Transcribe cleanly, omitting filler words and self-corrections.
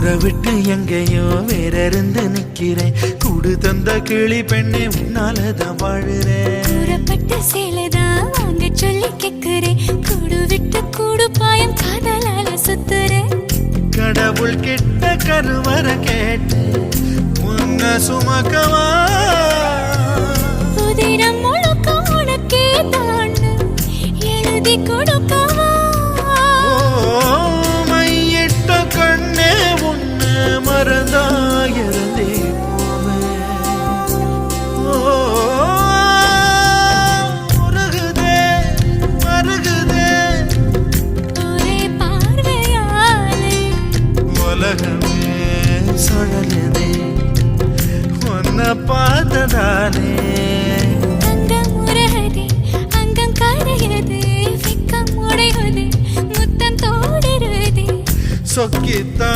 ஊரை விட்டு எங்கேயோ வேற இருந்து நிக்கிறேன். கூடு தந்த கிளி பெண்ணே உன்னாலதான் வாழுறேன். கூறப்பட்ட சேலைதான் வாங்க சொல்லி கேக்குறேன். கூடு விட்டு கூடு பாயம் காதலால சுத்துறேன். கடவுள் கிட்ட கருவற கேட்டு முன்ன சுமக்கவா உதிரம் முழுக்க உனக்கே தான் எழுதி கொடுக்கவா. மையிட்ட கண்ணே உன்னை மறந்தாயிருந்தே மருகுதே மருகுதே ஒரே பார்வையாலே உலகமே சுழலுதே உன்னை பார்த்ததானே. அங்கம் உருகுதே அங்கம் கரையுதே வெக்கம் உடையுதே முத்தம் தோடுருதே சொக்கித்தான்